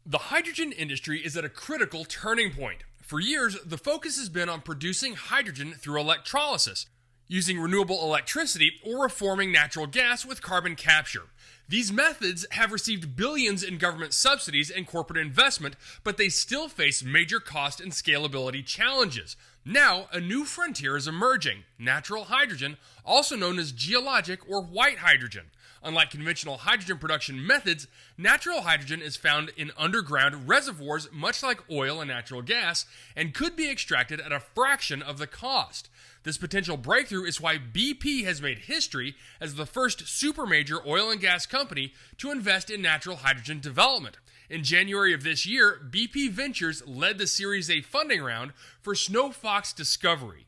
The hydrogen industry is at a critical turning point. For years, the focus has been on producing hydrogen through electrolysis, using renewable electricity or reforming natural gas with carbon capture. These methods have received billions in government subsidies and corporate investment, but they still face major cost and scalability challenges. Now, a new frontier is emerging: natural hydrogen, also known as geologic or white hydrogen. Unlike conventional hydrogen production methods, natural hydrogen is found in underground reservoirs much like oil and natural gas, and could be extracted at a fraction of the cost. This potential breakthrough is why BP has made history as the first supermajor oil and gas company to invest in natural hydrogen development. In January of this year, BP Ventures led the Series A funding round for Snowfox Discovery,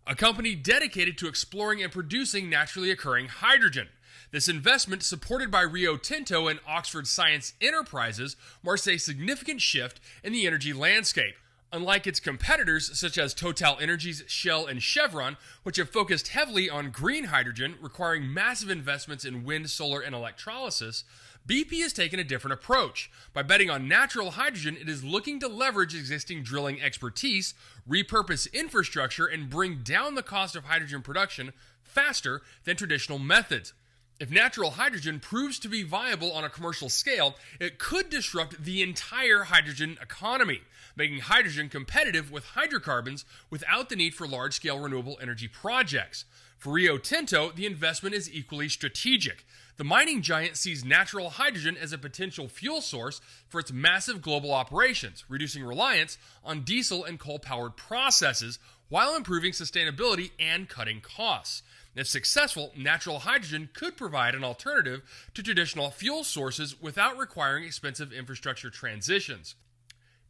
a company dedicated to exploring and producing naturally occurring hydrogen. This investment, supported by Rio Tinto and Oxford Science Enterprises, marks a significant shift in the energy landscape. Unlike its competitors, such as TotalEnergies, Shale, and Chevron, which have focused heavily on green hydrogen, requiring massive investments in wind, solar, and electrolysis, BP has taken a different approach. By betting on natural hydrogen, it is looking to leverage existing drilling expertise, repurpose infrastructure, and bring down the cost of hydrogen production faster than traditional methods. If natural hydrogen proves to be viable on a commercial scale, it could disrupt the entire hydrogen economy, making hydrogen competitive with hydrocarbons without the need for large-scale renewable energy projects. For Rio Tinto, the investment is equally strategic. The mining giant sees natural hydrogen as a potential fuel source for its massive global operations, reducing reliance on diesel and coal-powered processes while improving sustainability and cutting costs. If successful, natural hydrogen could provide an alternative to traditional fuel sources without requiring expensive infrastructure transitions.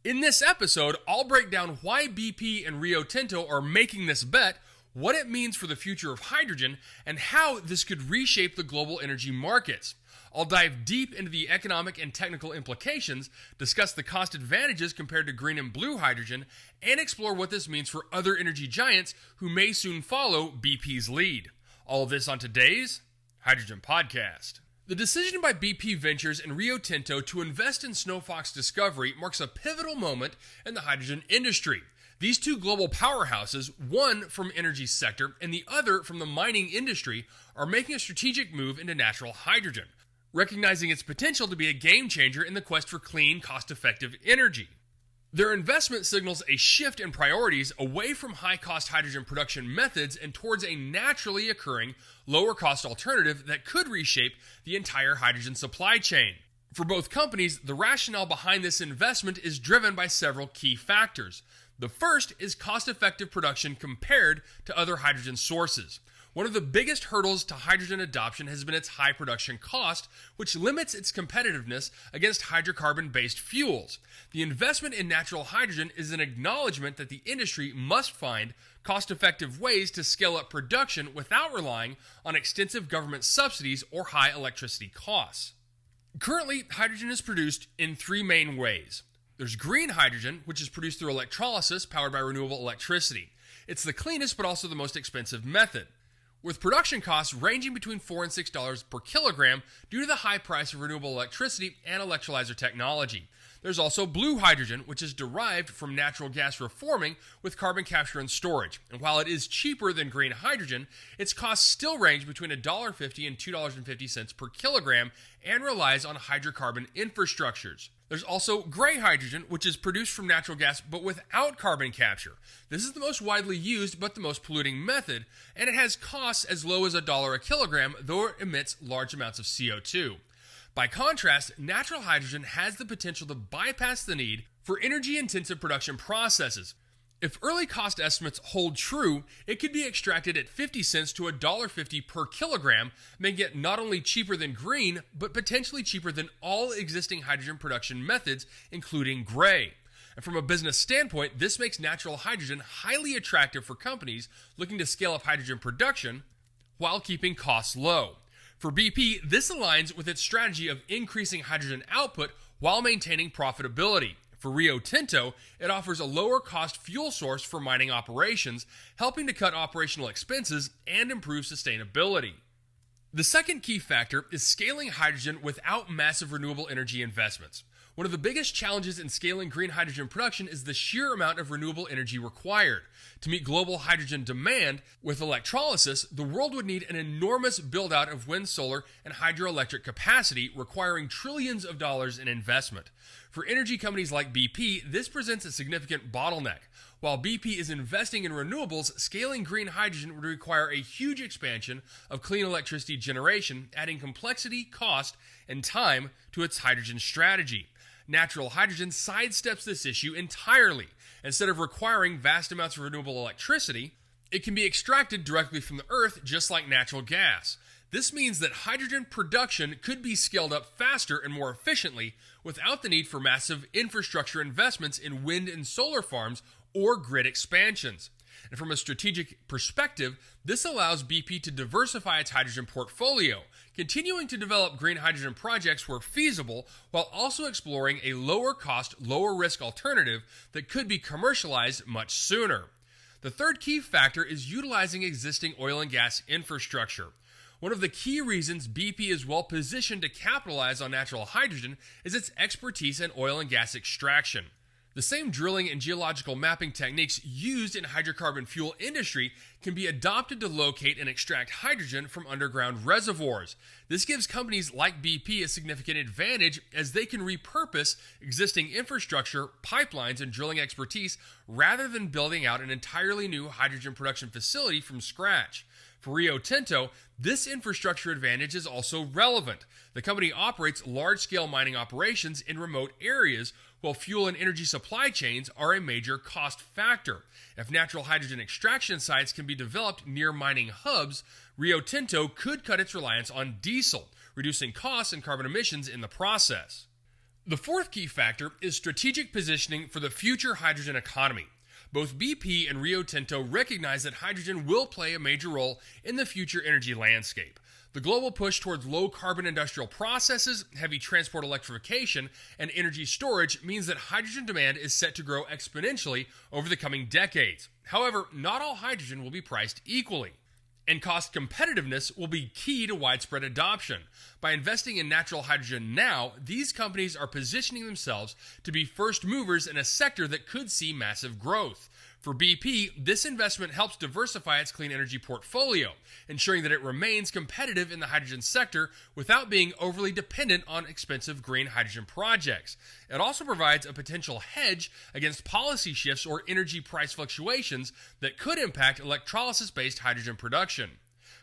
In this episode, I'll break down why BP and Rio Tinto are making this bet, what it means for the future of hydrogen, and how this could reshape the global energy markets. I'll dive deep into the economic and technical implications, discuss the cost advantages compared to green and blue hydrogen, and explore what this means for other energy giants who may soon follow BP's lead. All of this on today's Hydrogen Podcast. The decision by BP Ventures and Rio Tinto to invest in Snowfox Discovery marks a pivotal moment in the hydrogen industry. These two global powerhouses, one from the energy sector and the other from the mining industry, are making a strategic move into natural hydrogen, recognizing its potential to be a game changer in the quest for clean, cost-effective energy. Their investment signals a shift in priorities away from high-cost hydrogen production methods and towards a naturally occurring, lower-cost alternative that could reshape the entire hydrogen supply chain. For both companies, the rationale behind this investment is driven by several key factors. The first is cost-effective production compared to other hydrogen sources. One of the biggest hurdles to hydrogen adoption has been its high production cost, which limits its competitiveness against hydrocarbon-based fuels. The investment in natural hydrogen is an acknowledgement that the industry must find cost-effective ways to scale up production without relying on extensive government subsidies or high electricity costs. Currently, hydrogen is produced in three main ways. There's green hydrogen, which is produced through electrolysis powered by renewable electricity. It's the cleanest but also the most expensive method, with production costs ranging between $4 and $6 per kilogram due to the high price of renewable electricity and electrolyzer technology. There's also blue hydrogen, which is derived from natural gas reforming with carbon capture and storage. And while it is cheaper than green hydrogen, its costs still range between $1.50 and $2.50 per kilogram and relies on hydrocarbon infrastructures. There's also gray hydrogen, which is produced from natural gas but without carbon capture. This is the most widely used but the most polluting method, and it has costs as low as $1 a kilogram, though it emits large amounts of CO2. By contrast, natural hydrogen has the potential to bypass the need for energy-intensive production processes. If early cost estimates hold true, it could be extracted at 50 cents to $1.50 per kilogram, making it not only cheaper than green, but potentially cheaper than all existing hydrogen production methods, including gray. And from a business standpoint, this makes natural hydrogen highly attractive for companies looking to scale up hydrogen production while keeping costs low. For BP, this aligns with its strategy of increasing hydrogen output while maintaining profitability. For Rio Tinto, it offers a lower-cost fuel source for mining operations, helping to cut operational expenses and improve sustainability. The second key factor is scaling hydrogen without massive renewable energy investments. One of the biggest challenges in scaling green hydrogen production is the sheer amount of renewable energy required. To meet global hydrogen demand, with electrolysis, the world would need an enormous build-out of wind, solar, and hydroelectric capacity, requiring trillions of dollars in investment. For energy companies like BP, this presents a significant bottleneck. While BP is investing in renewables, scaling green hydrogen would require a huge expansion of clean electricity generation, adding complexity, cost, and time to its hydrogen strategy. Natural hydrogen sidesteps this issue entirely. Instead of requiring vast amounts of renewable electricity, it can be extracted directly from the earth just like natural gas. This means that hydrogen production could be scaled up faster and more efficiently without the need for massive infrastructure investments in wind and solar farms or grid expansions. And from a strategic perspective, this allows BP to diversify its hydrogen portfolio, continuing to develop green hydrogen projects where feasible, while also exploring a lower cost, lower risk alternative that could be commercialized much sooner. The third key factor is utilizing existing oil and gas infrastructure. One of the key reasons BP is well positioned to capitalize on natural hydrogen is its expertise in oil and gas extraction. The same drilling and geological mapping techniques used in hydrocarbon fuel industry can be adopted to locate and extract hydrogen from underground reservoirs. This gives companies like BP a significant advantage as they can repurpose existing infrastructure, pipelines, and drilling expertise rather than building out an entirely new hydrogen production facility from scratch. For Rio Tinto, this infrastructure advantage is also relevant. The company operates large-scale mining operations in remote areas, while fuel and energy supply chains are a major cost factor. If natural hydrogen extraction sites can be developed near mining hubs, Rio Tinto could cut its reliance on diesel, reducing costs and carbon emissions in the process. The fourth key factor is strategic positioning for the future hydrogen economy. Both BP and Rio Tinto recognize that hydrogen will play a major role in the future energy landscape. The global push towards low-carbon industrial processes, heavy transport electrification, and energy storage means that hydrogen demand is set to grow exponentially over the coming decades. However, not all hydrogen will be priced equally, and cost competitiveness will be key to widespread adoption. By investing in natural hydrogen now, these companies are positioning themselves to be first movers in a sector that could see massive growth. For BP, this investment helps diversify its clean energy portfolio, ensuring that it remains competitive in the hydrogen sector without being overly dependent on expensive green hydrogen projects. It also provides a potential hedge against policy shifts or energy price fluctuations that could impact electrolysis-based hydrogen production.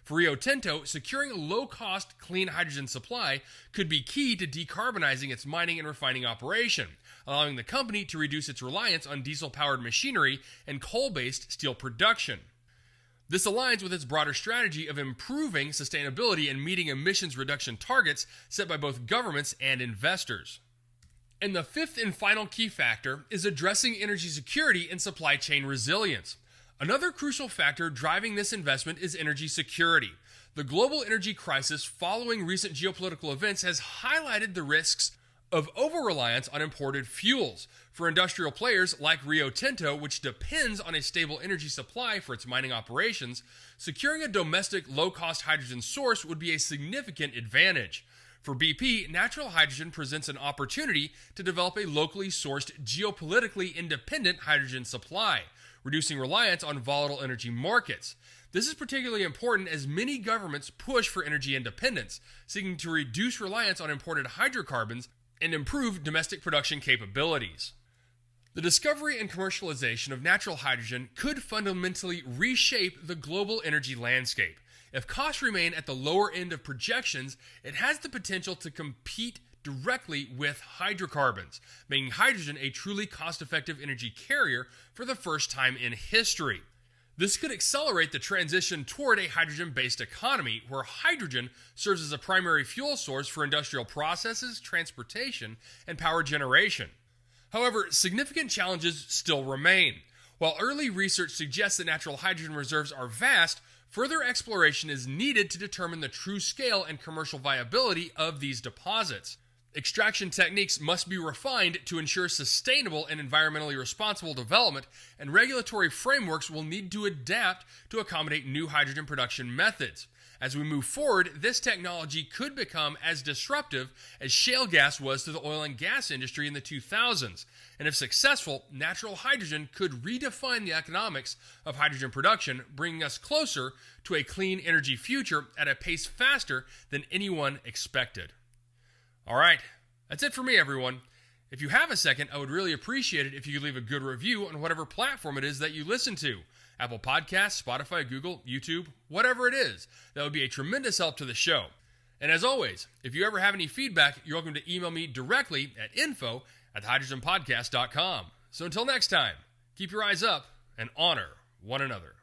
For Rio Tinto, securing a low-cost, clean hydrogen supply could be key to decarbonizing its mining and refining operation, allowing the company to reduce its reliance on diesel-powered machinery and coal-based steel production. This aligns with its broader strategy of improving sustainability and meeting emissions reduction targets set by both governments and investors. And the fifth and final key factor is addressing energy security and supply chain resilience. Another crucial factor driving this investment is energy security. The global energy crisis following recent geopolitical events has highlighted the risks of over-reliance on imported fuels. For industrial players like Rio Tinto, which depends on a stable energy supply for its mining operations, securing a domestic low-cost hydrogen source would be a significant advantage. For BP, natural hydrogen presents an opportunity to develop a locally sourced, geopolitically independent hydrogen supply, reducing reliance on volatile energy markets. This is particularly important as many governments push for energy independence, seeking to reduce reliance on imported hydrocarbons and improve domestic production capabilities. The discovery and commercialization of natural hydrogen could fundamentally reshape the global energy landscape. If costs remain at the lower end of projections, it has the potential to compete directly with hydrocarbons, making hydrogen a truly cost-effective energy carrier for the first time in history. This could accelerate the transition toward a hydrogen-based economy where hydrogen serves as a primary fuel source for industrial processes, transportation, and power generation. However, significant challenges still remain. While early research suggests that natural hydrogen reserves are vast, further exploration is needed to determine the true scale and commercial viability of these deposits. Extraction techniques must be refined to ensure sustainable and environmentally responsible development, and regulatory frameworks will need to adapt to accommodate new hydrogen production methods. As we move forward, this technology could become as disruptive as shale gas was to the oil and gas industry in the 2000s. And if successful, natural hydrogen could redefine the economics of hydrogen production, bringing us closer to a clean energy future at a pace faster than anyone expected. All right, that's it for me, everyone. If you have a second, I would really appreciate it if you could leave a good review on whatever platform it is that you listen to. Apple Podcasts, Spotify, Google, YouTube, whatever it is. That would be a tremendous help to the show. And as always, if you ever have any feedback, you're welcome to email me directly at info@thehydrogenpodcast.com. So until next time, keep your eyes up and honor one another.